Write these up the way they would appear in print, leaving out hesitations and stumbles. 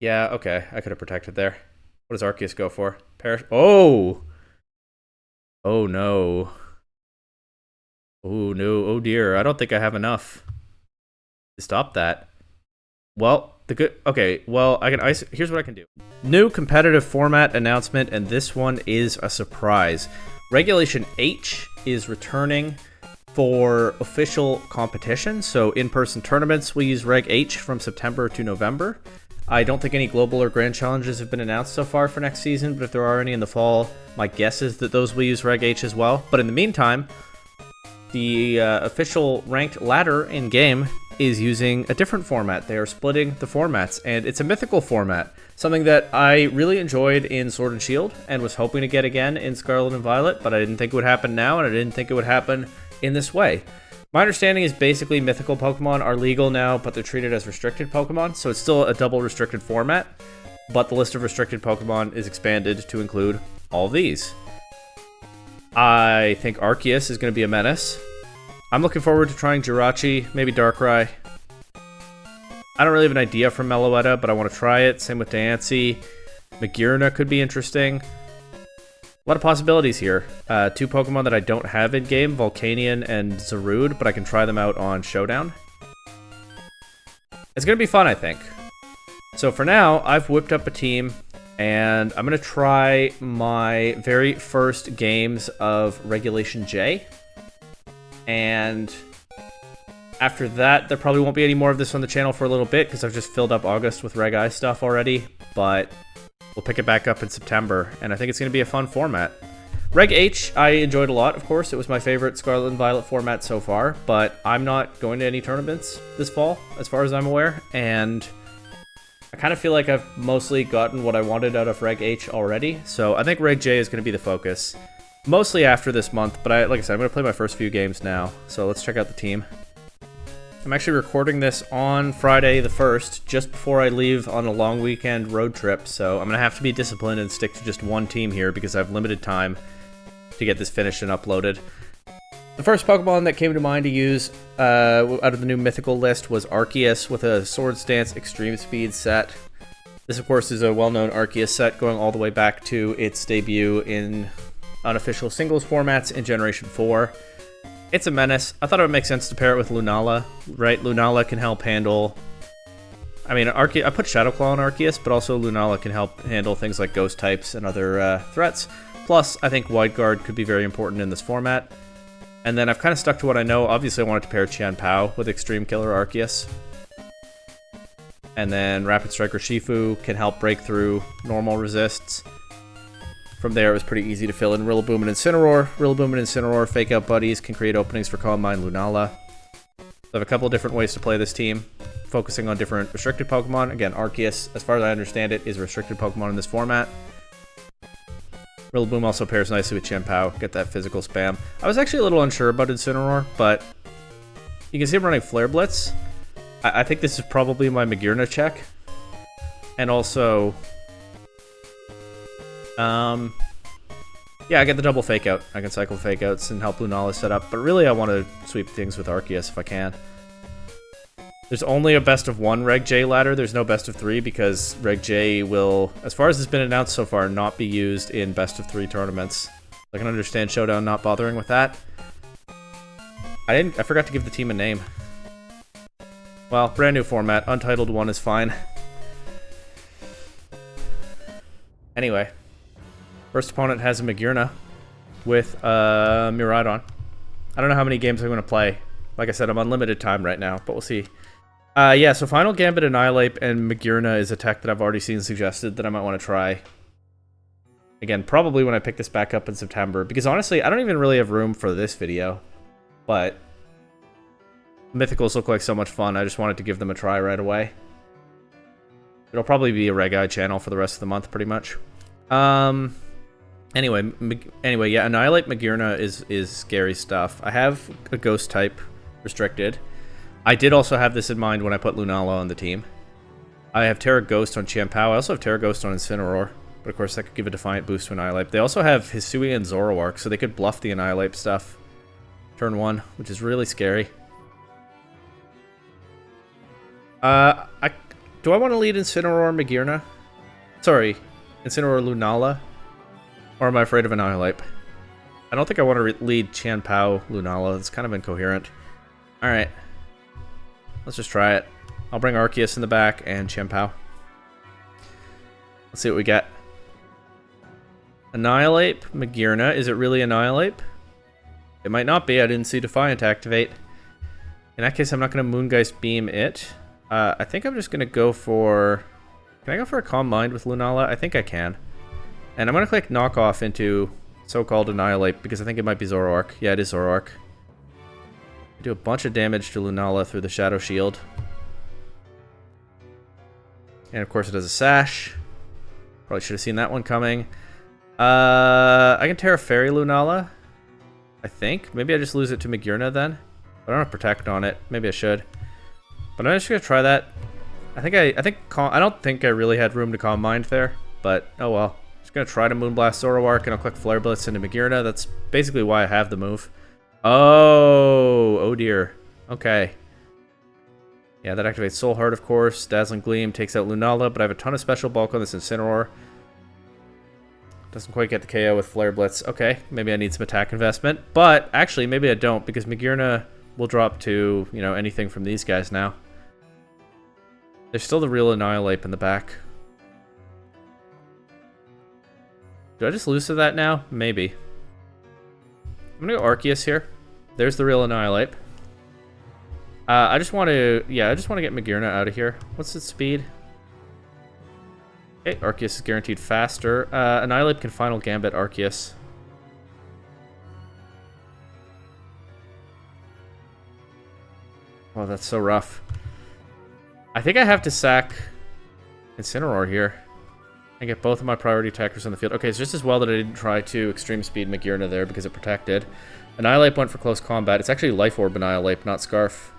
Yeah, okay. I could have protected there. What does Arceus go for? Perish. Oh! Oh no. Oh no. Oh dear. I don't think I have enough to stop that. Well, the good. Okay, well, I can ice. Here's what I can do. New competitive format announcement, and this one is a surprise. Regulation H is returning for official competition. So in-person tournaments, we use Reg H from September to November. I don't think any global or grand challenges have been announced so far for next season, but if there are any in the fall, my guess is that those will use Reg H as well. But in the meantime, the official ranked ladder in game is using a different format. They are splitting the formats, and it's a mythical format, something that I really enjoyed in Sword and Shield and was hoping to get again in Scarlet and Violet, but I didn't think it would happen now, and I didn't think it would happen in this way. My understanding is basically mythical Pokemon are legal now, but they're treated as restricted Pokemon, so it's still a double restricted format, but the list of restricted Pokemon is expanded to include all these. I think Arceus is going to be a menace. I'm looking forward to trying Jirachi, maybe Darkrai. I don't really have an idea from Meloetta, but I want to try it. Same with Diancie. Magearna could be interesting. A lot of possibilities here. Two Pokemon that I don't have in game, Volcanion and Zarude, but I can try them out on Showdown. It's going to be fun, I think. So for now, I've whipped up a team, and I'm going to try my very first games of Regulation J. And after that, there probably won't be any more of this on the channel for a little bit, because I've just filled up August with Reg I stuff already, but we'll pick it back up in September, and I think it's going to be a fun format. Reg H, I enjoyed a lot, of course. It was my favorite Scarlet and Violet format so far, but I'm not going to any tournaments this fall, as far as I'm aware, and I kind of feel like I've mostly gotten what I wanted out of Reg H already, so I think Reg J is going to be the focus, mostly after this month, but like I said, I'm going to play my first few games now, so let's check out the team. I'm actually recording this on Friday the 1st, just before I leave on a long weekend road trip, so I'm going to have to be disciplined and stick to just one team here because I have limited time to get this finished and uploaded. The first Pokemon that came to mind to use out of the new mythical list was Arceus with a Swords Dance Extreme Speed set. This, of course, is a well-known Arceus set going all the way back to its debut in unofficial singles formats in Generation 4. It's a menace. I thought it would make sense to pair it with Lunala, right? Lunala can help handle... I mean, I put Shadow Claw on Arceus, but also Lunala can help handle things like Ghost types and other threats. Plus, I think Wide Guard could be very important in this format. And then I've kind of stuck to what I know. Obviously, I wanted to pair Qianpao with Extreme Killer Arceus. And then Rapid Striker Shifu can help break through normal resists. From there, it was pretty easy to fill in Rillaboom and Incineroar. Rillaboom and Incineroar, Fake Out Buddies, can create openings for Calm Mind Lunala. So I have a couple of different ways to play this team, focusing on different restricted Pokemon. Again, Arceus, as far as I understand it, is a restricted Pokemon in this format. Rillaboom also pairs nicely with Qianpao, get that physical spam. I was actually a little unsure about Incineroar, but you can see him running Flare Blitz. I think this is probably my Magearna check. And also... yeah, I get the double Fake Out. I can cycle Fake Outs and help Lunala set up, but really I want to sweep things with Arceus if I can. There's only a best of 1 Reg J ladder. There's no best of 3 because Reg J will, as far as has been announced so far, not be used in best of 3 tournaments. I can understand Showdown not bothering with that. I forgot to give the team a name. Well, brand new format. Untitled 1 is fine. Anyway. First opponent has a Magearna with Miraidon. I don't know how many games I'm going to play. Like I said, I'm on limited time right now, but we'll see. Yeah, so Final Gambit, Annihilate, and Magearna is a tech that I've already seen suggested that I might want to try. Again, probably when I pick this back up in September, because honestly, I don't even really have room for this video. But Mythicals look like so much fun, I just wanted to give them a try right away. It'll probably be a Reg I channel for the rest of the month, pretty much. Anyway, yeah, Annihilate Magearna is scary stuff. I have a Ghost type restricted. I did also have this in mind when I put Lunala on the team. I have Terra Ghost on Qianpao. I also have Terra Ghost on Incineroar. But of course, that could give a Defiant boost to Annihilate. They also have Hisui and Zoroark, so they could bluff the Annihilate stuff. Turn 1, which is really scary. I Do I want to lead Incineroar Magearna? Sorry, Incineroar Lunala? Or am I afraid of Annihilate? I don't think I want to lead Chien-Pao Lunala. It's kind of incoherent. Alright. Let's just try it. I'll bring Arceus in the back and Chien-Pao. Let's see what we get. Annihilate Magearna. Is it really Annihilate? It might not be. I didn't see Defiant activate. In that case, I'm not going to Moongeist Beam it. I think I'm just going to go for... Can I go for a Calm Mind with Lunala? I think I can. And I'm going to click Knockoff into so-called Annihilate because I think it might be Zoroark. Yeah, it is Zoroark. I do a bunch of damage to Lunala through the Shadow Shield. And of course it has a Sash. Probably should have seen that one coming. I can Terra Fairy Lunala. I think. Maybe I just lose it to Magearna then. But I don't have Protect on it. Maybe I should. But I'm just gonna try that. I don't think I really had room to Calm Mind there. But oh well. Just gonna try to Moonblast Zoroark and I'll click Flare Blitz into Magearna. That's basically why I have the move. Oh dear. Okay. Yeah, that activates Soul Heart, of course. Dazzling Gleam takes out Lunala, but I have a ton of special bulk on this Incineroar. Doesn't quite get the KO with Flare Blitz. Okay, maybe I need some attack investment. But actually, maybe I don't, because Magearna will drop to, you know, anything from these guys now. There's still the real Annihilate in the back. Do I just lose to that now? Maybe. I'm gonna go Arceus here. There's the real Annihilate. I just want to get Magearna out of here. What's its speed? Okay, Arceus is guaranteed faster. Annihilate can Final Gambit Arceus. Oh, that's so rough. I think I have to sack Incineroar here and get both of my priority attackers on the field. Okay, it's just as well that I didn't try to Extreme Speed Magearna there because it protected. Annihilate went for close combat. It's actually Life Orb Annihilate, not Scarf.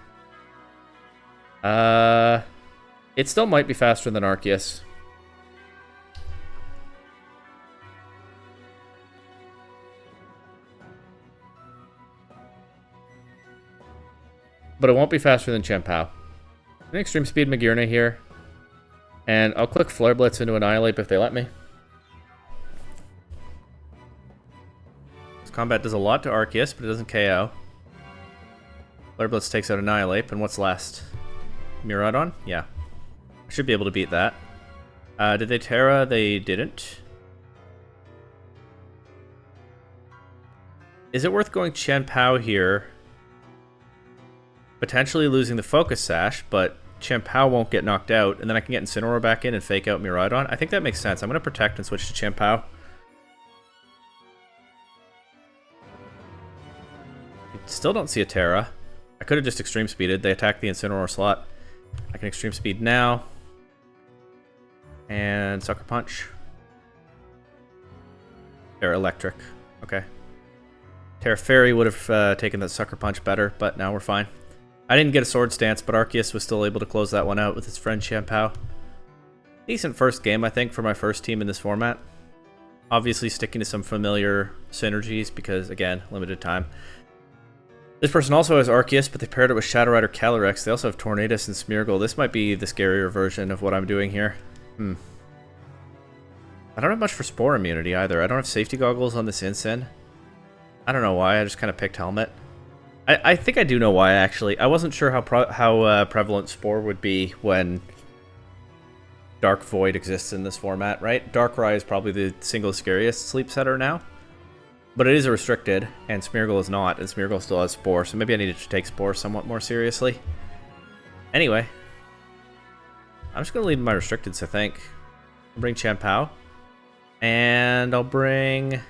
It still might be faster than Arceus. But it won't be faster than Chien-Pao. An Extreme Speed Magearna here. And I'll click Flare Blitz into Annihilate if they let me. This combat does a lot to Arceus, but it doesn't KO. Flare Blitz takes out Annihilate, and what's last? Miraidon? Yeah. I should be able to beat that. Did they Terra? They didn't. Is it worth going Chien-Pao here? Potentially losing the Focus Sash, but Chien-Pao won't get knocked out, and then I can get Incineroar back in and fake out Miraidon. I think that makes sense. I'm going to Protect and switch to Chien-Pao. Still don't see a Terra. I could have just Extreme Speeded. They attacked the Incineroar slot. I can Extreme Speed now. And Sucker Punch. Terra Electric. Okay. Terra Fairy would have taken that Sucker Punch better, but now we're fine. I didn't get a Swords Dance, but Arceus was still able to close that one out with his friend Chien-Pao. Decent first game, I think, for my first team in this format. Obviously sticking to some familiar synergies because, again, limited time. This person also has Arceus, but they paired it with Shadow Rider Calyrex. They also have Tornadus and Smeargle. This might be the scarier version of what I'm doing here. I don't have much for Spore immunity either. I don't have Safety Goggles on this Incin. I don't know why. I just kind of picked Helmet. I think I do know why, actually. I wasn't sure how prevalent Spore would be when Dark Void exists in this format, right? Darkrai is probably the single scariest sleep setter now. But it is a restricted, and Smeargle is not, and Smeargle still has Spore, so maybe I needed to take Spore somewhat more seriously. Anyway. I'm just going to leave my restricteds, I think. I'll bring Chien-Pao. And I'll bring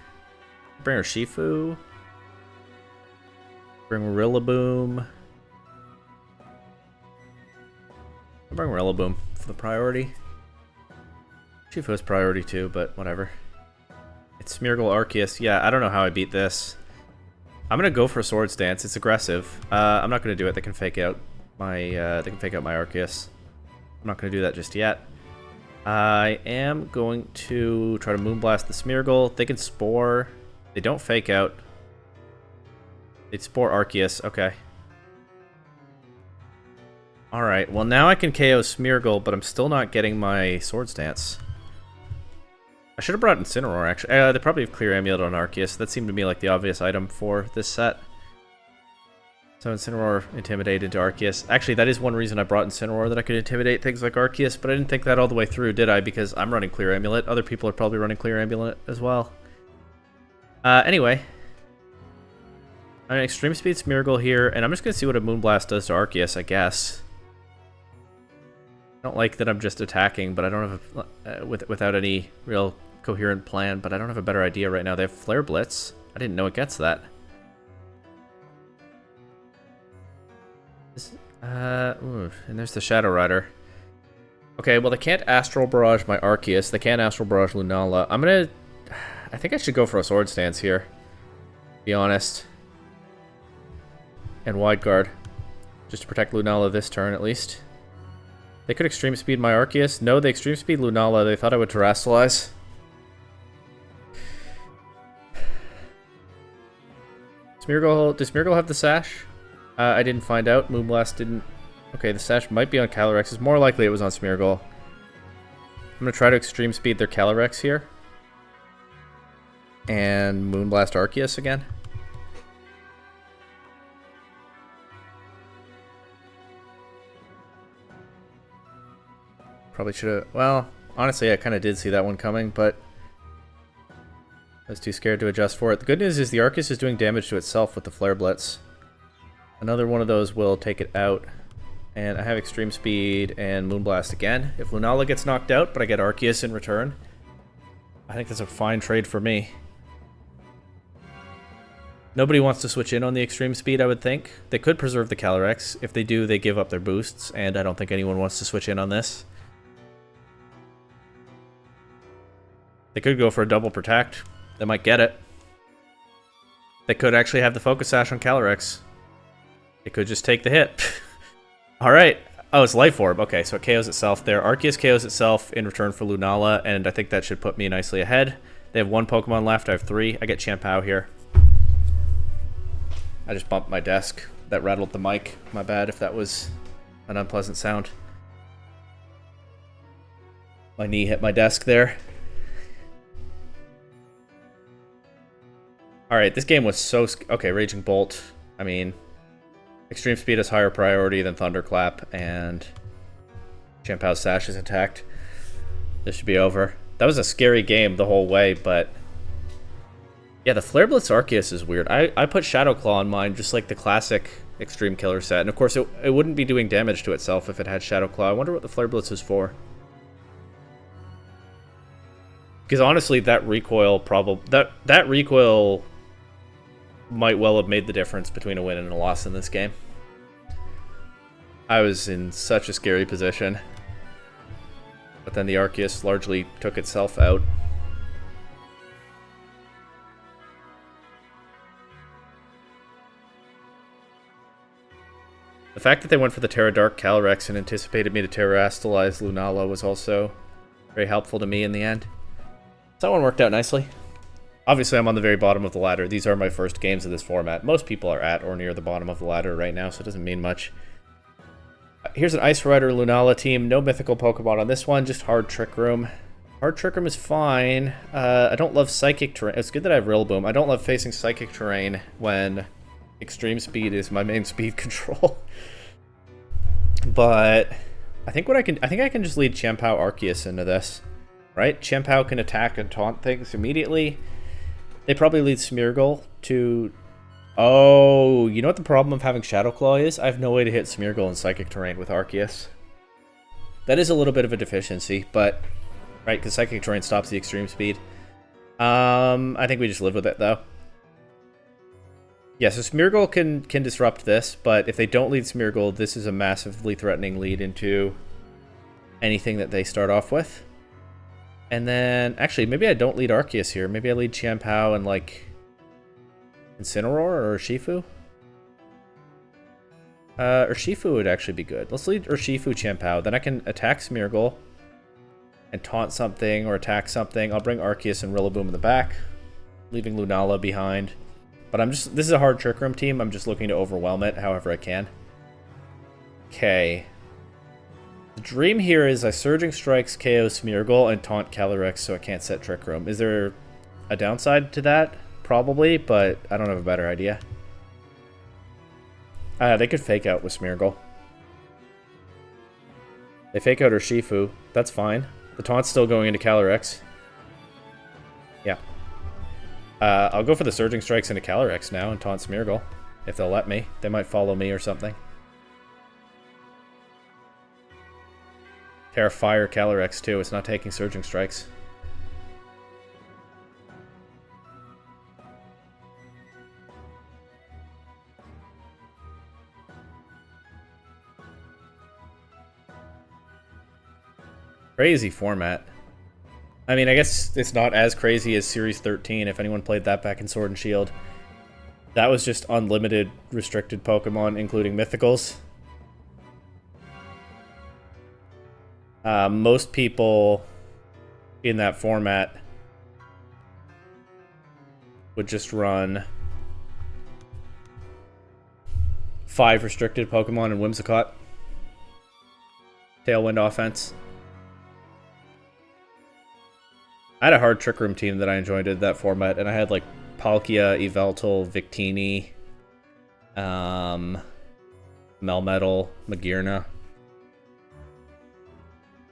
Urshifu. Bring Rillaboom. I'll bring Rillaboom for the priority. Urshifu has priority too, but whatever. It's Smeargle Arceus. Yeah, I don't know how I beat this. I'm gonna go for a Swords Dance. It's aggressive. I'm not gonna do it. They can fake out my Arceus. I'm not gonna do that just yet. I am going to try to Moonblast the Smeargle. They can Spore. They don't fake out. They'd Spore Arceus. Okay. Alright, well now I can KO Smeargle, but I'm still not getting my Swords Dance. I should have brought Incineroar, actually. They probably have Clear Amulet on Arceus. That seemed to me like the obvious item for this set. So Incineroar, Intimidate into Arceus. Actually, that is one reason I brought Incineroar, that I could intimidate things like Arceus, but I didn't think that all the way through, did I? Because I'm running Clear Amulet. Other people are probably running Clear Amulet as well. Anyway. I'm an Extreme Speed Smeargle here, and I'm just going to see what a Moonblast does to Arceus, I guess. I don't like that I'm just attacking, but I don't have without any real coherent plan, but I don't have a better idea right now. They have Flare Blitz. I didn't know it gets that. And there's the Shadow Rider. Okay, well they can't Astral Barrage my Arceus. They can't Astral Barrage Lunala. I think I should go for a Swords Dance here, to be honest. And Wide Guard. Just to protect Lunala this turn, at least. They could Extreme Speed my Arceus. No, they Extreme Speed Lunala. They thought I would Terrastalize. Does Smeargle have the Sash? I didn't find out. Moonblast didn't. Okay, the Sash might be on Calyrex. It's more likely it was on Smeargle. I'm going to try to Extreme Speed their Calyrex here. And Moonblast Arceus again. Probably should have... Well, honestly, I kind of did see that one coming, but I was too scared to adjust for it. The good news is the Arceus is doing damage to itself with the Flare Blitz. Another one of those will take it out. And I have Extreme Speed and Moonblast again. If Lunala gets knocked out, but I get Arceus in return, I think that's a fine trade for me. Nobody wants to switch in on the Extreme Speed, I would think. They could preserve the Calyrex. If they do, they give up their boosts, and I don't think anyone wants to switch in on this. They could go for a double protect. They might get it. They could actually have the Focus Sash on Calyrex. They could just take the hit. Alright. Oh, it's Life Orb. Okay, so it KOs itself there. Arceus KOs itself in return for Lunala, and I think that should put me nicely ahead. They have one Pokemon left. I have 3. I get Champao here. I just bumped my desk. That rattled the mic. My bad if that was an unpleasant sound. My knee hit my desk there. Alright, this game was so... Okay, Raging Bolt. I mean, Extreme Speed is higher priority than Thunderclap, and Champao's Sash is attacked. This should be over. That was a scary game the whole way, but... Yeah, the Flare Blitz Arceus is weird. I put Shadow Claw on mine, just like the classic Extreme Killer set. And of course, it wouldn't be doing damage to itself if it had Shadow Claw. I wonder what the Flare Blitz is for. Because honestly, that recoil that recoil might well have made the difference between a win and a loss in this game. I was in such a scary position. But then the Arceus largely took itself out. The fact that they went for the Terra Dark Calyrex and anticipated me to Terrastalize Lunala was also very helpful to me in the end. So that one worked out nicely. Obviously, I'm on the very bottom of the ladder. These are my first games of this format. Most people are at or near the bottom of the ladder right now, so it doesn't mean much. Here's an Ice Rider Lunala team. No mythical Pokemon on this one, just Hard Trick Room. Hard Trick Room is fine. I don't love Psychic Terrain. It's good that I have Rillaboom. I don't love facing Psychic Terrain when Extreme Speed is my main speed control. But I think I can just lead Champao Arceus into this. Right? Champao can attack and taunt things immediately. They probably lead Smeargle to... Oh, you know what the problem of having Shadow Claw is? I have no way to hit Smeargle in Psychic Terrain with Arceus. That is a little bit of a deficiency, but... Right, because Psychic Terrain stops the Extreme Speed. I think we just live with it, though. Yeah, so Smeargle can disrupt this, but if they don't lead Smeargle, this is a massively threatening lead into anything that they start off with. And then, actually, maybe I don't lead Arceus here. Maybe I lead Champao and, like, Incineroar or Urshifu? Urshifu would actually be good. Let's lead Urshifu Champao. Then I can attack Smeargle and taunt something or attack something. I'll bring Arceus and Rillaboom in the back, leaving Lunala behind. But this is a Hard Trick Room team. I'm just looking to overwhelm it however I can. Okay. The dream here is I Surging Strikes, KO Smeargle, and taunt Calyrex so I can't set Trick Room. Is there a downside to that? Probably, but I don't have a better idea. They could fake out with Smeargle. They fake out her Shifu. That's fine. The taunt's still going into Calyrex. Yeah. I'll go for the Surging Strikes into Calyrex now and taunt Smeargle. If they'll let me. They might follow me or something. Terra Fire Calyrex too. It's not taking Surging Strikes. Crazy format. I mean, I guess it's not as crazy as Series 13, if anyone played that back in Sword and Shield. That was just unlimited restricted Pokemon, including Mythicals. Most people in that format would just run 5 restricted Pokemon and Whimsicott. Tailwind offense. I had a hard Trick Room team that I enjoyed in that format, and I had like Palkia, Yveltal, Victini, Melmetal, Magearna.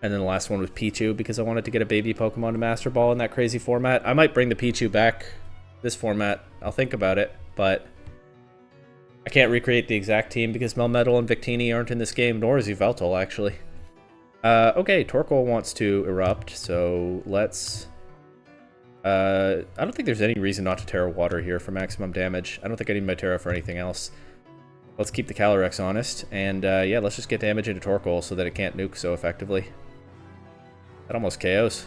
And then the last one was Pichu, because I wanted to get a baby Pokemon to Master Ball in that crazy format. I might bring the Pichu back this format. I'll think about it, but I can't recreate the exact team because Melmetal and Victini aren't in this game, nor is Yveltal, actually. Okay, Torkoal wants to erupt, so let's... I don't think there's any reason not to Terra Water here for maximum damage. I don't think I need my Terra for anything else. Let's keep the Calyrex honest, and yeah, let's just get damage into Torkoal so that it can't nuke so effectively. That almost KOs.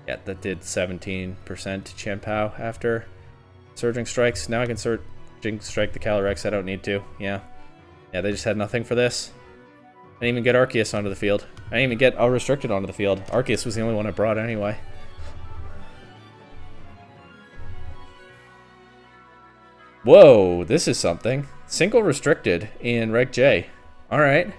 Yeah, that did 17% Chien-Pao after Surging Strikes. Now I can Surging Strike the Calyrex. I don't need to. Yeah. Yeah, they just had nothing for this. I didn't even get Arceus onto the field. I didn't even get Unrestricted onto the field. Arceus was the only one I brought anyway. Whoa, this is something. Single Restricted in Reg J. Alright.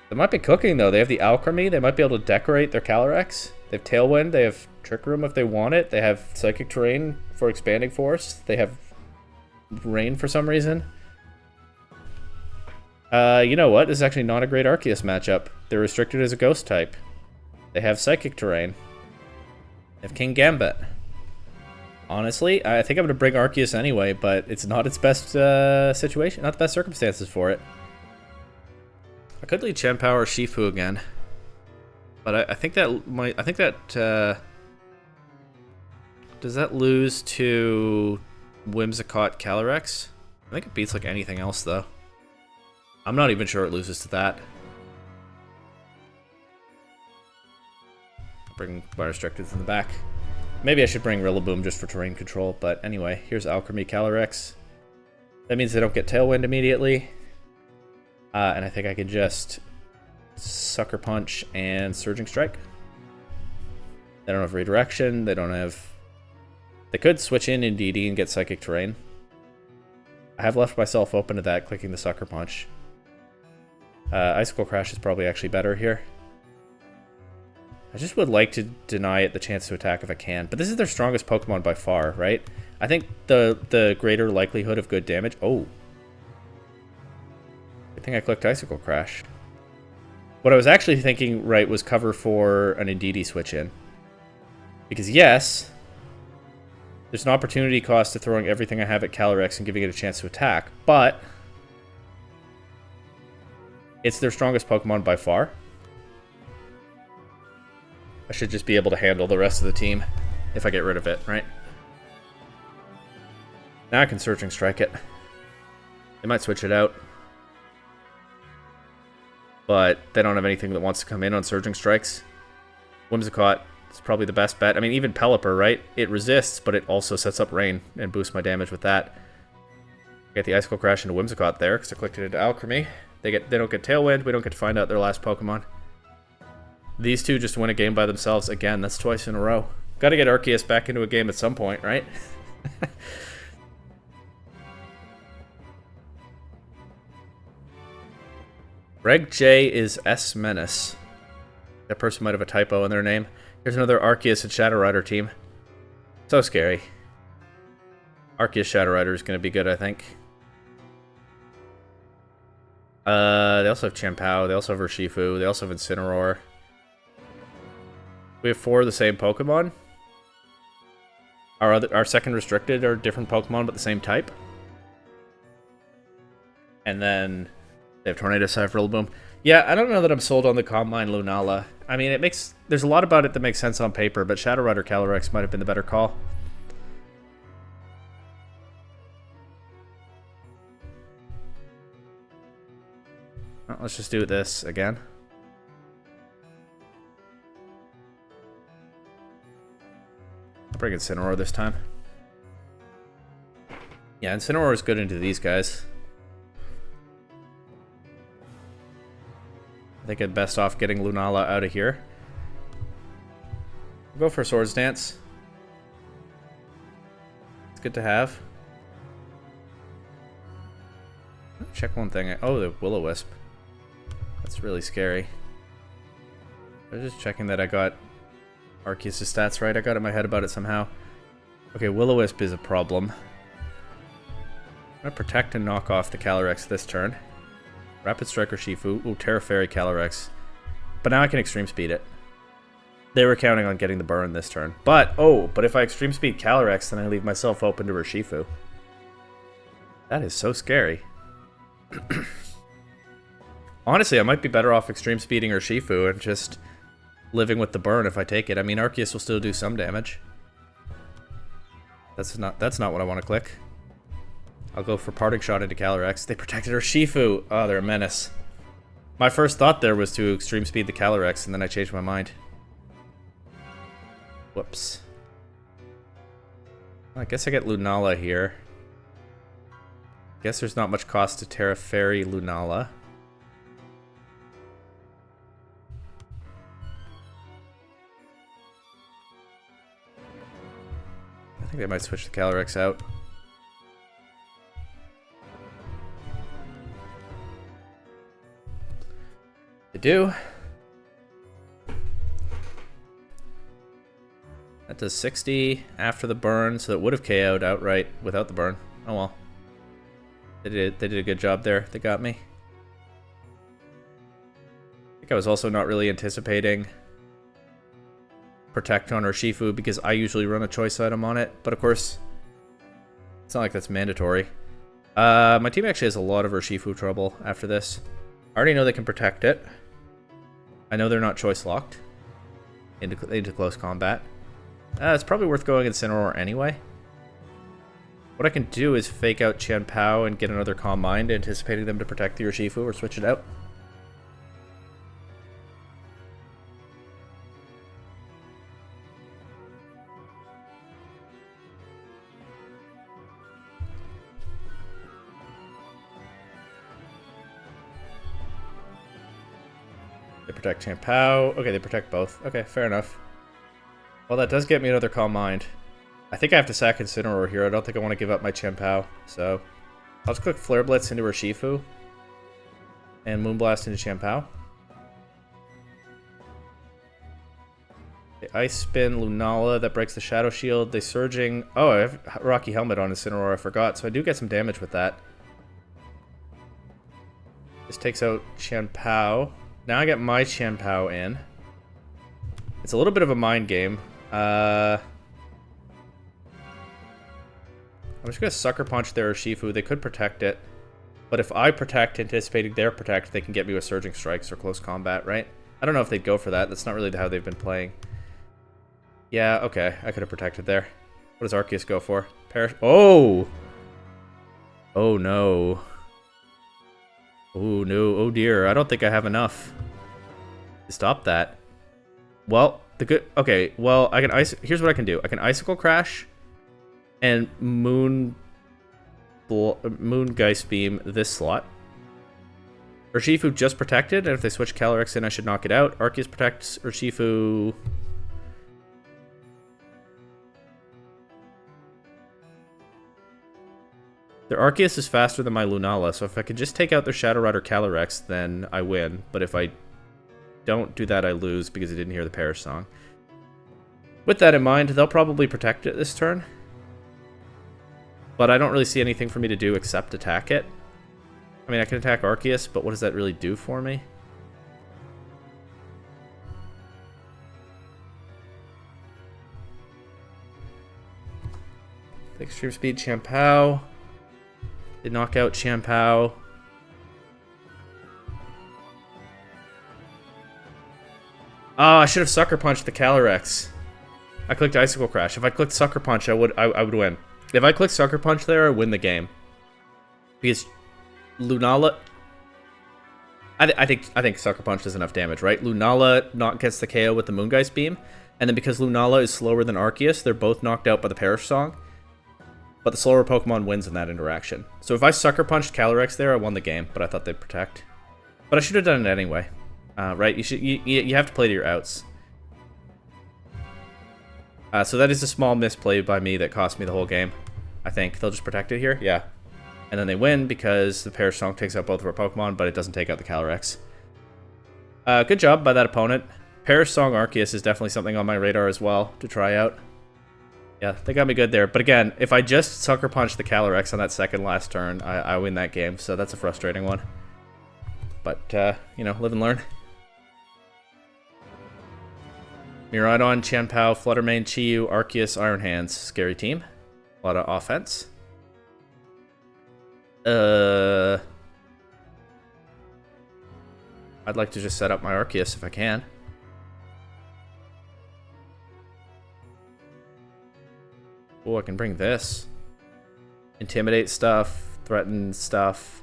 They might be cooking, though. They have the Alchemy. They might be able to decorate their Calyrex. They have Tailwind. They have Trick Room if they want it. They have Psychic Terrain for Expanding Force. They have Rain for some reason. You know what? This is actually not a great Arceus matchup. They're restricted as a Ghost type. They have Psychic Terrain. They have King Gambit. Honestly, I think I'm going to bring Arceus anyway, but it's not its best situation, not the best circumstances for it. I could lead Chien-Pao or Shifu again, but I think that might. I think that does that lose to Whimsicott Calyrex? I think it beats like anything else though. I'm not even sure it loses to that. I'll bring my restricteds in the back. Maybe I should bring Rillaboom just for terrain control, but anyway, here's Alchemy Calyrex. That means they don't get Tailwind immediately. And I think I can just Sucker Punch and Surging Strike. They don't have Redirection, they don't have... They could switch in DD and get Psychic Terrain. I have left myself open to that, clicking the Sucker Punch. Icicle Crash is probably actually better here. I just would like to deny it the chance to attack if I can. But this is their strongest Pokemon by far, right? I think the greater likelihood of good damage... Oh. Good thing I clicked Icicle Crash. What I was actually thinking, right, was cover for an Indeedee switch in. Because yes, there's an opportunity cost to throwing everything I have at Calyrex and giving it a chance to attack. But it's their strongest Pokemon by far. I should just be able to handle the rest of the team if I get rid of it, right? Now I can Surging Strike it. They might switch it out. But they don't have anything that wants to come in on Surging Strikes. Whimsicott is probably the best bet. I mean, even Pelipper, right? It resists, but it also sets up Rain and boosts my damage with that. Get the Icicle Crash into Whimsicott there, because I clicked it into Alchemy. They don't get Tailwind. We don't get to find out their last Pokemon. These two just win a game by themselves. Again, that's twice in a row. Got to get Arceus back into a game at some point, right? Reg J is S Menace. That person might have a typo in their name. Here's another Arceus and Shadow Rider team. So scary. Arceus Shadow Rider is going to be good, I think. They also have Chien-Pao. They also have Urshifu. They also have Incineroar. We have 4 of the same Pokemon. Our second restricted are different Pokemon, but the same type. And then they have Tornado, Psy, Rillaboom. Yeah, I don't know that I'm sold on the Combine Lunala. I mean, there's a lot about it that makes sense on paper, but Shadow Rider Calyrex might have been the better call. Well, let's just do this again. I'll bring Incineroar this time. Yeah, Incineroar is good into these guys. I think I'm best off getting Lunala out of here. We'll go for Swords Dance. It's good to have. Check one thing. Oh, the Will-O-Wisp. That's really scary. I was just checking that I got Arceus' stats right. I got in my head about it somehow. Okay, Will-O-Wisp is a problem. I'm going to protect and knock off the Calyrex this turn. Rapid Strike Urshifu. Ooh, Terra Fairy Calyrex. But now I can Extreme Speed it. They were counting on getting the burn this turn. But if I Extreme Speed Calyrex, then I leave myself open to Urshifu. That is so scary. Honestly, I might be better off Extreme Speeding Urshifu and just living with the burn if I take it. I mean, Arceus will still do some damage. That's not what I want to click. I'll go for Parting Shot into Calyrex. They protected Urshifu. Oh, they're a menace. My first thought there was to Extreme Speed the Calyrex, and then I changed my mind. Whoops. I guess I get Lunala here. Guess there's not much cost to Terra Fairy Lunala. I think they might switch the Calyrex out. They do. That does 60 after the burn, so it would have KO'd outright without the burn. Oh well. They did a good job there. They got me. I think I was also not really anticipating Protect on Urshifu because I usually run a choice item on it, but of course, it's not like that's mandatory. My team actually has a lot of Urshifu trouble after this. I already know they can protect it. I know they're not choice locked into close combat. It's probably worth going Incineroar anyway. What I can do is fake out Chien-Pao and get another Calm Mind, anticipating them to protect the Urshifu or switch it out. They protect Chien-Pao. Okay, they protect both. Okay, fair enough. Well, that does get me another Calm Mind. I think I have to sack Incineroar here. I don't think I want to give up my Chien-Pao. So, I'll just click Flare Blitz into Urshifu. And Moonblast into Chien-Pao. Okay, Ice Spin, Lunala. That breaks the Shadow Shield. They Surging. Oh, I have Rocky Helmet on Incineroar. I forgot. So I do get some damage with that. This takes out Chien-Pao. Now I get my Chien-Pao in. It's a little bit of a mind game. I'm just going to Sucker Punch their Urshifu. They could protect it. But if I protect, anticipating their protect, they can get me with Surging Strikes or Close Combat, right? I don't know if they'd go for that. That's not really how they've been playing. Yeah, okay. I could have protected there. What does Arceus go for? Oh! Oh, no. Oh, no. Oh, dear. I don't think I have enough to stop that. Well, okay, well, I can here's what I can do. I can Icicle Crash and Moon Geist Beam this slot. Urshifu just protected, and if they switch Calyrex in, I should knock it out. Arceus protects Urshifu. Their Arceus is faster than my Lunala, so if I could just take out their Shadow Rider Calyrex, then I win. But if I don't do that, I lose because I didn't hear the Perish Song. With that in mind, they'll probably protect it this turn. But I don't really see anything for me to do except attack it. I mean, I can attack Arceus, but what does that really do for me? Extreme Speed Champao. Did knock out Champao. Oh, I should have Sucker Punched the Calyrex. I clicked Icicle Crash. If I clicked Sucker Punch, I would win. If I click Sucker Punch there, I win the game. Because Lunala... I think Sucker Punch does enough damage, right? Lunala gets the KO with the Moongeist Beam. And then because Lunala is slower than Arceus, they're both knocked out by the Perish Song. But the slower Pokemon wins in that interaction. So if I Sucker Punched Calyrex there, I won the game. But I thought they'd protect. But I should have done it anyway. Right? You have to play to your outs. So that is a small misplay by me that cost me the whole game. I think they'll just protect it here. Yeah. And then they win because the Perish Song takes out both of our Pokemon, but it doesn't take out the Calyrex. Good job by that opponent. Perish Song Arceus is definitely something on my radar as well to try out. Yeah, they got me good there. But again, if I just Sucker Punch the Calyrex on that second last turn, I win that game. So that's a frustrating one. But, you know, live and learn. Miraidon, Chanpao, Fluttermane, Chiyu, Arceus, Iron Hands. Scary team. A lot of offense. I'd like to just set up my Arceus if I can. Oh, I can bring this. Intimidate stuff, threaten stuff.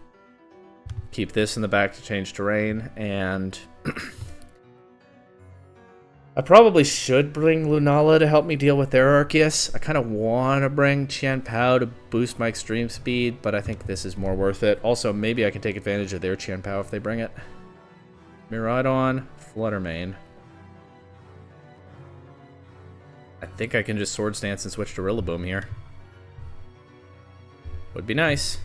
Keep this in the back to change terrain, and... I probably should bring Lunala to help me deal with their Arceus. I kind of want to bring Chanpao to boost my extreme speed, but I think this is more worth it. Also, maybe I can take advantage of their Chanpao if they bring it. Miraidon, Fluttermane. I think I can just Swords Dance and switch to Rillaboom here. Would be nice.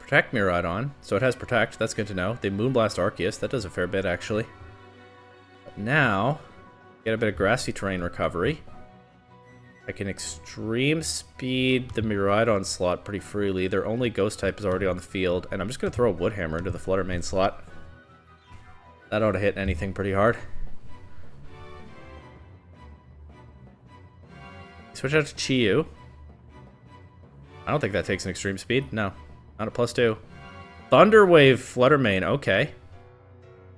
Protect Miraidon, so it has Protect, that's good to know. They Moonblast Arceus, that does a fair bit actually. But now, get a bit of grassy terrain recovery. I can Extreme Speed the Miraidon slot pretty freely. Their only Ghost type is already on the field, and I'm just going to throw a Wood Hammer into the Fluttermane slot. That ought to hit anything pretty hard. Switch out to Chiyu. I don't think that takes an Extreme Speed. No. Not a +2. Thunder Wave Fluttermane. Okay.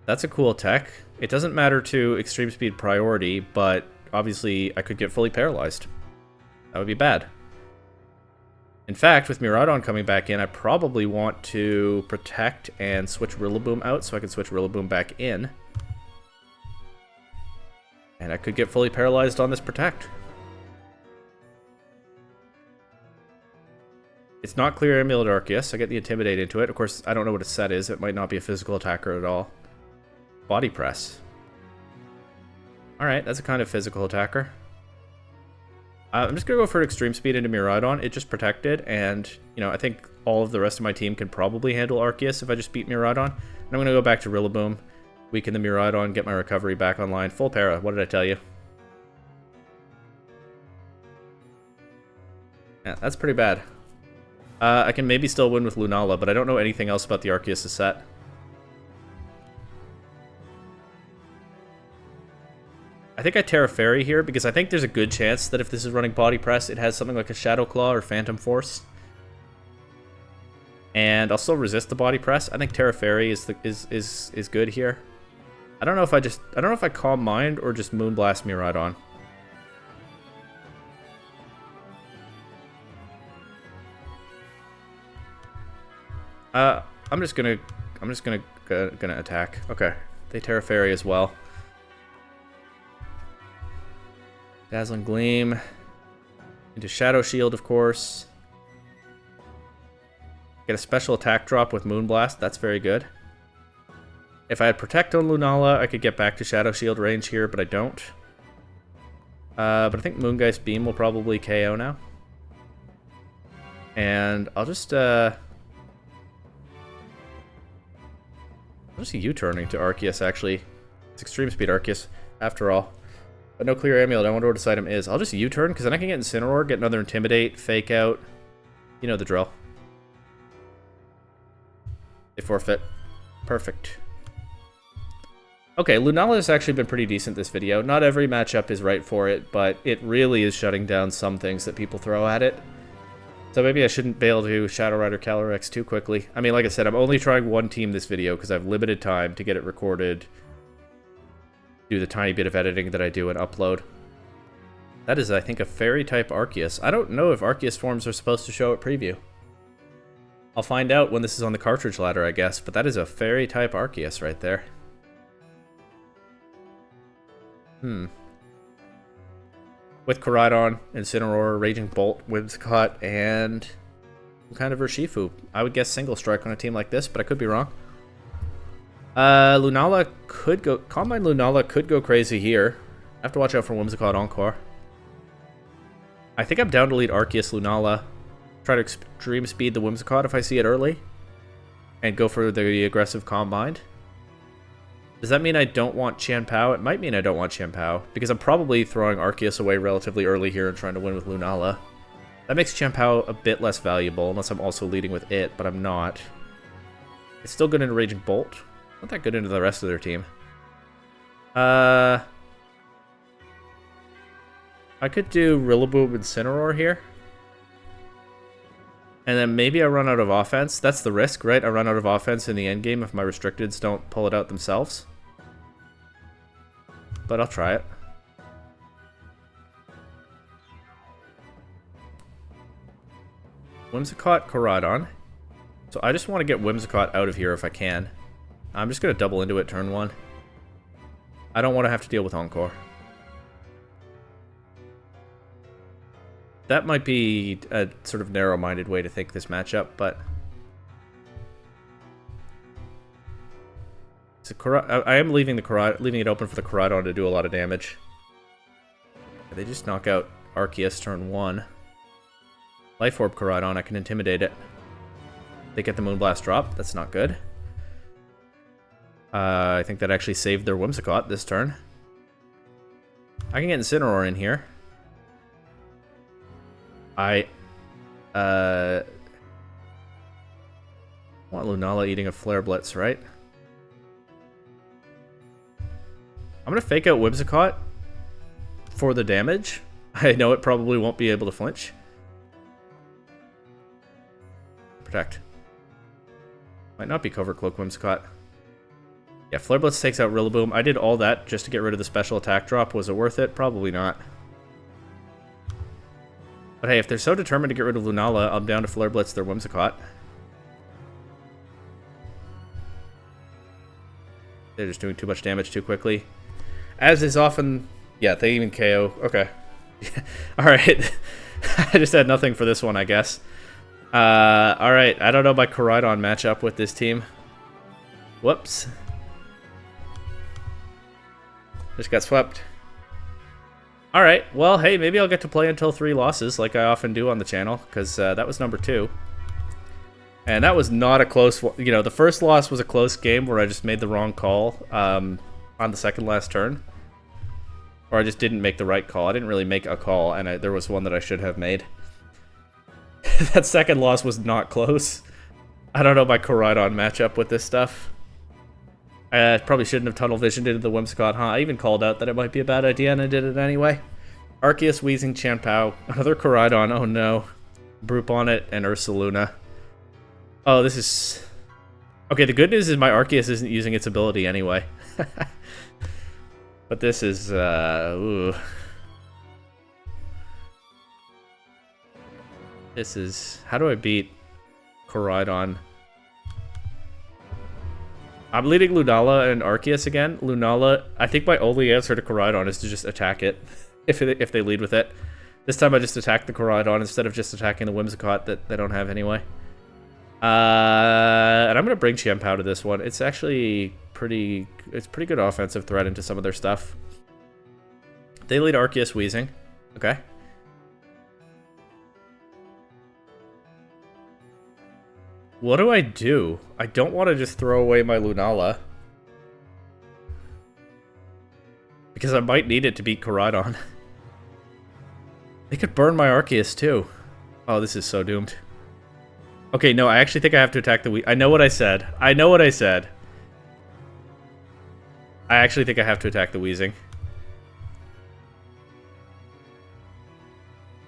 That's a cool tech. It doesn't matter to Extreme Speed priority, but obviously I could get fully paralyzed. That would be bad. In fact, with Miraidon coming back in, I probably want to protect and switch Rillaboom out so I can switch Rillaboom back in. And I could get fully paralyzed on this protect. It's not clear Amulet Arceus. I get the Intimidate into it. Of course, I don't know what its set is. It might not be a physical attacker at all. Body Press. Alright, that's a kind of physical attacker. I'm just going to go for Extreme Speed into Miraidon. It just protected, and, you know, I think all of the rest of my team can probably handle Arceus if I just beat Miraidon. And I'm going to go back to Rillaboom, weaken the Miraidon, get my recovery back online. Full para, what did I tell you? Yeah, that's pretty bad. I can maybe still win with Lunala, but I don't know anything else about the Arceus' set. I think I Terra Fairy here, because I think there's a good chance that if this is running Body Press, it has something like a Shadow Claw or Phantom Force. And I'll still resist the Body Press. I think Terra Fairy is good here. I don't know if I Calm Mind or just Moonblast Miraidon. I'm just gonna attack. Okay, they Terra Fairy as well. Dazzling Gleam into Shadow Shield, of course. Get a special attack drop with Moonblast. That's very good. If I had Protect on Lunala, I could get back to Shadow Shield range here, but I don't. But I think Moongeist Beam will probably KO now. And I'll just U-turning to Arceus, actually. It's Extreme Speed Arceus, after all. But no clear amulet. I wonder what this item is. I'll just U-turn, because then I can get Incineroar, get another Intimidate, Fake Out. You know the drill. They forfeit. Perfect. Okay, Lunala has actually been pretty decent this video. Not every matchup is right for it, but it really is shutting down some things that people throw at it. So maybe I shouldn't bail to Shadow Rider Calyrex too quickly. I mean, like I said, I'm only trying one team this video because I have limited time to get it recorded, do the tiny bit of editing that I do, and upload. That is, I think, a Fairy-type Arceus. I don't know if Arceus forms are supposed to show at preview. I'll find out when this is on the cartridge ladder, I guess, but that is a Fairy-type Arceus right there. With Koraidon, Incineroar, Raging Bolt, Whimsicott, and some kind of Urshifu. I would guess Single Strike on a team like this, but I could be wrong. Lunala could go... Combine Lunala could go crazy here. I have to watch out for Whimsicott Encore. I think I'm down to lead Arceus Lunala. Try to Extreme Speed the Whimsicott if I see it early. And go for the aggressive Combined. Does that mean I don't want Chien-Pao? It might mean I don't want Chien-Pao, because I'm probably throwing Arceus away relatively early here and trying to win with Lunala. That makes Chien-Pao a bit less valuable, unless I'm also leading with it, but I'm not. It's still good into Raging Bolt. Not that good into the rest of their team. I could do Rillaboom and Incineroar here. And then maybe I run out of offense. That's the risk, right? I run out of offense in the endgame if my restricteds don't pull it out themselves. But I'll try it. Whimsicott, Koraidon. So I just want to get Whimsicott out of here if I can. I'm just going to double into it turn 1. I don't want to have to deal with Encore. That might be a sort of narrow-minded way to think this matchup, but... I am leaving it open for the Koraidon to do a lot of damage. They just knock out Arceus turn 1. Life Orb Koraidon, I can Intimidate it. They get the Moonblast drop, that's not good. I think that actually saved their Whimsicott this turn. I can get Incineroar in here. I want Lunala eating a Flare Blitz, right? I'm going to fake out Whimsicott for the damage. I know it probably won't be able to flinch. Protect. Might not be Cover Cloak Whimsicott. Yeah, Flare Blitz takes out Rillaboom. I did all that just to get rid of the special attack drop. Was it worth it? Probably not. But hey, if they're so determined to get rid of Lunala, I'm down to Flare Blitz their Whimsicott. They're just doing too much damage too quickly. As is often... Yeah, they even KO. Okay. Alright. I just had nothing for this one, I guess. Alright, I don't know my Koraidon matchup with this team. Whoops. Just got swept. Alright, well, hey, maybe I'll get to play until 3 losses, like I often do on the channel, because that was number 2. And that was not a close one. You know, the first loss was a close game where I just made the wrong call on the second last turn. Or I just didn't make the right call. I didn't really make a call, and there was one that I should have made. That second loss was not close. I don't know my Koraidon matchup with this stuff. I probably shouldn't have tunnel visioned into the Whimsicott, huh? I even called out that it might be a bad idea, and I did it anyway. Arceus, Weezing, Chien-Pao, another Koraidon, oh no. Brupon and Ursaluna. Oh, this is... Okay, the good news is my Arceus isn't using its ability anyway. But this is, ooh. This is... How do I beat Koraidon? I'm leading Lunala and Arceus again. Lunala, I think my only answer to Koraidon is to just attack it, if they lead with it. This time I just attack the Koraidon instead of just attacking the Whimsicott that they don't have anyway. And I'm gonna bring Chiempao to this one. It's actually pretty good offensive threat into some of their stuff. They lead Arceus Weezing. Okay. What do? I don't want to just throw away my Lunala. Because I might need it to beat Koraidon. They could burn my Arceus too. Oh, this is so doomed. Okay, no, I actually think I have to attack the I know what I said. I know what I said. I actually think I have to attack the Weezing.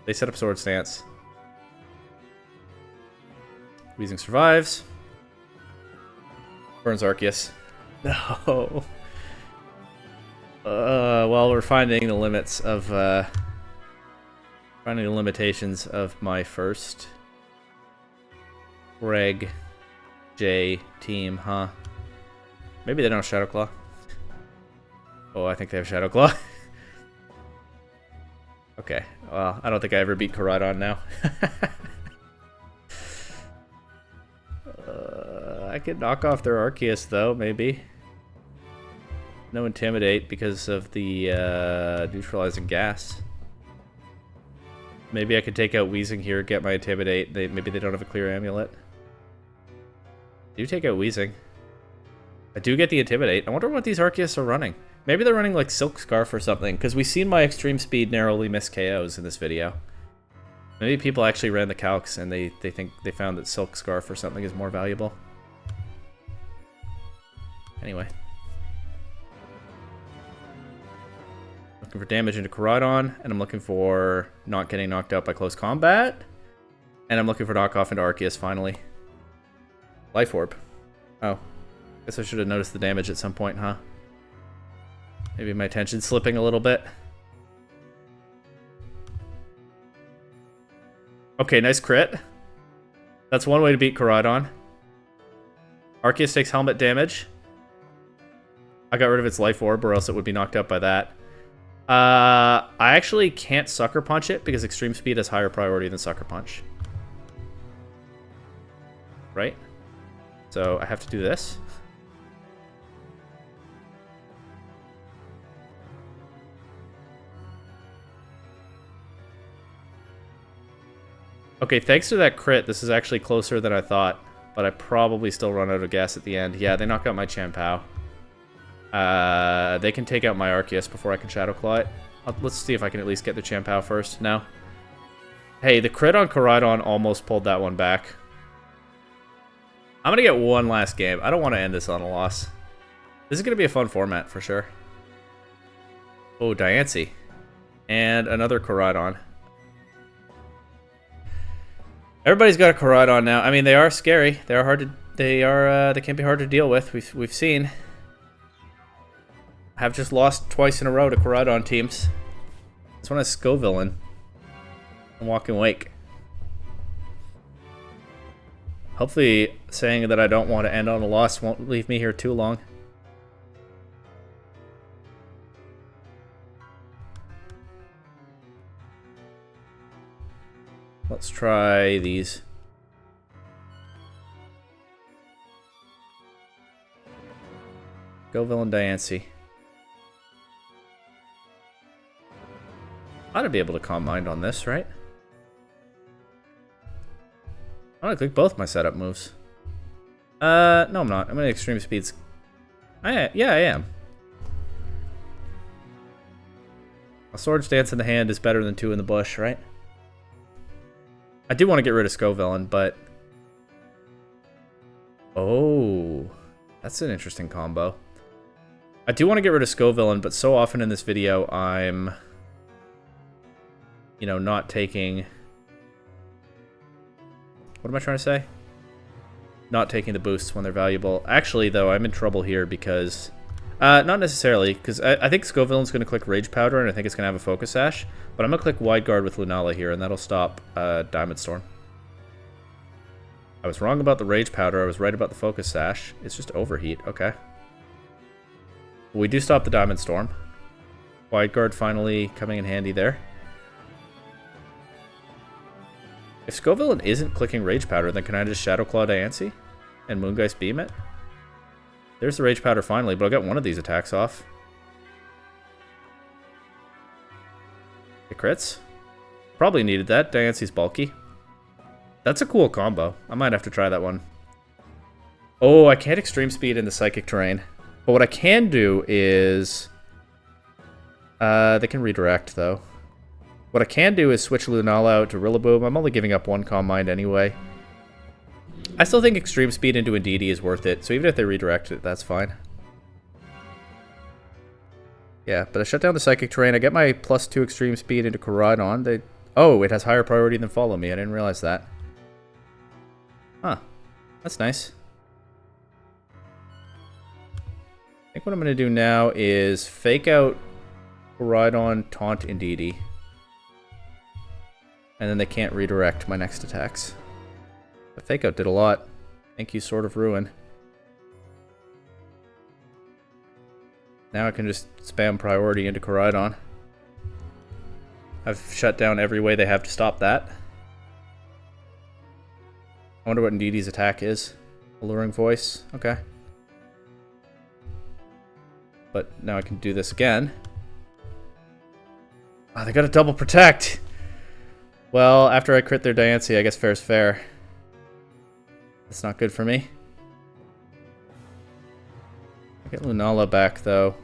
They set up Sword Stance. Weezing survives. Burns Arceus. No. Well, we're finding the limits of, finding the limitations of my first Reg J team, huh? Maybe they don't have Shadow Claw. Oh, I think they have Shadow Claw. Okay, well, I don't think I ever beat Koraidon now. I could knock off their Arceus, though, maybe. No Intimidate because of the neutralizing gas. Maybe I could take out Weezing here, get my Intimidate. Maybe they don't have a clear amulet. I do take out Weezing. I do get the Intimidate. I wonder what these Arceus are running. Maybe they're running like Silk Scarf or something, because we've seen my extreme speed narrowly miss KOs in this video. Maybe people actually ran the calcs and they think they found that Silk Scarf or something is more valuable. Anyway. Looking for damage into Koraidon, and I'm looking for not getting knocked out by close combat. And I'm looking for knockoff into Arceus finally. Life Orb. Oh. Guess I should have noticed the damage at some point, huh? Maybe my attention's slipping a little bit. Okay, nice crit. That's one way to beat Koraidon. Arceus takes helmet damage. I got rid of its Life Orb, or else it would be knocked out by that. I actually can't Sucker Punch it, because Extreme Speed has higher priority than Sucker Punch. Right? So I have to do this. Okay, thanks to that crit, this is actually closer than I thought, but I probably still run out of gas at the end. Yeah, they knock out my Chiempao. They can take out my Arceus before I can Shadow Claw it. Let's see if I can at least get the Chiempao first. No? Hey, the crit on Koraidon almost pulled that one back. I'm gonna get one last game. I don't want to end this on a loss. This is gonna be a fun format for sure. Oh, Diancie. And another Koraidon. Everybody's got a Koraidon now. I mean, they are scary. They are hard to. They can be hard to deal with. We've seen. Have just lost twice in a row to Koraidon teams. This one has Scovillain. And Walking Wake. Hopefully, saying that I don't want to end on a loss won't leave me here too long. Let's try these. Scovillain, Diancie. I ought to be able to Calm Mind on this, right? I'm gonna click both my setup moves. No, I'm not. I'm gonna Extreme Speeds. Yeah, I am. A Sword Stance in the hand is better than 2 in the bush, right? I do want to get rid of Scovillain, but... Oh, that's an interesting combo. I do want to get rid of Scovillain, but so often in this video, I'm... You know, not taking... What am I trying to say? Not taking the boosts when they're valuable. Actually, though, I'm in trouble here because... not necessarily, because I think Scovillain's going to click Rage Powder, and I think it's going to have a Focus Sash. But I'm going to click Wide Guard with Lunala here, and that'll stop Diamond Storm. I was wrong about the Rage Powder. I was right about the Focus Sash. It's just Overheat. Okay. We do stop the Diamond Storm. Wide Guard finally coming in handy there. If Scovillain isn't clicking Rage Powder, then can I just Shadow Claw Diancie and Moongeist Beam it? There's the Rage Powder finally, but I'll get one of these attacks off. It crits. Probably needed that. Diancie's bulky. That's a cool combo. I might have to try that one. Oh, I can't Extreme Speed in the Psychic terrain. But what I can do is... they can redirect, though. What I can do is switch Lunala out to Rillaboom. I'm only giving up one Calm Mind anyway. I still think Extreme Speed into Indeedee is worth it, so even if they redirect it, that's fine. Yeah, but I shut down the Psychic terrain. I get my +2 Extreme Speed into Koraidon. Oh, it has higher priority than Follow Me. I didn't realize that. Huh. That's nice. I think what I'm going to do now is fake out Koraidon, taunt Indeedee. And then they can't redirect my next attacks. But fake out did a lot. Thank you, Sword of Ruin. Now I can just spam priority into Koraidon. I've shut down every way they have to stop that. I wonder what Indeedee's attack is. Alluring Voice. Okay. But now I can do this again. Oh, they got a double protect! Well, after I crit their Diancie, I guess fair's fair. That's not good for me. I get Lunala back, though.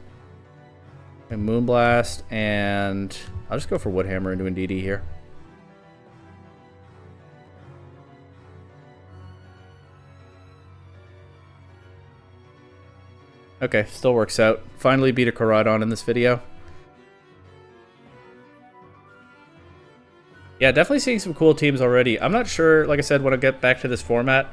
And Moonblast, and I'll just go for Woodhammer into Indeedee here. Okay, still works out. Finally beat a Koraidon in this video. Yeah, definitely seeing some cool teams already. I'm not sure, like I said, when I get back to this format.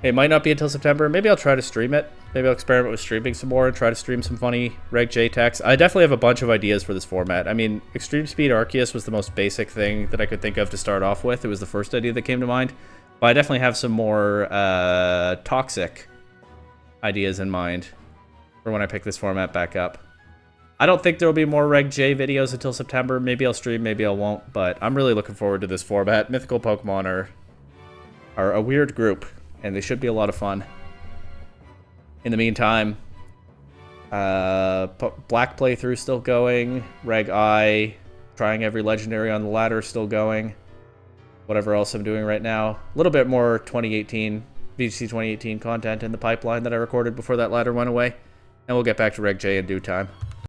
It might not be until September. Maybe I'll try to stream it. Maybe I'll experiment with streaming some more and try to stream some funny Reg J techs. I definitely have a bunch of ideas for this format. I mean, Extreme Speed Arceus was the most basic thing that I could think of to start off with. It was the first idea that came to mind. But I definitely have some more toxic ideas in mind for when I pick this format back up. I don't think there will be more Reg J videos until September. Maybe I'll stream, maybe I won't. But I'm really looking forward to this format. Mythical Pokemon are a weird group, and they should be a lot of fun. In the meantime, Black playthrough still going. Reg I, trying every legendary on the ladder still going. Whatever else I'm doing right now. A little bit more 2018, VGC 2018 content in the pipeline that I recorded before that ladder went away. And we'll get back to Reg J in due time.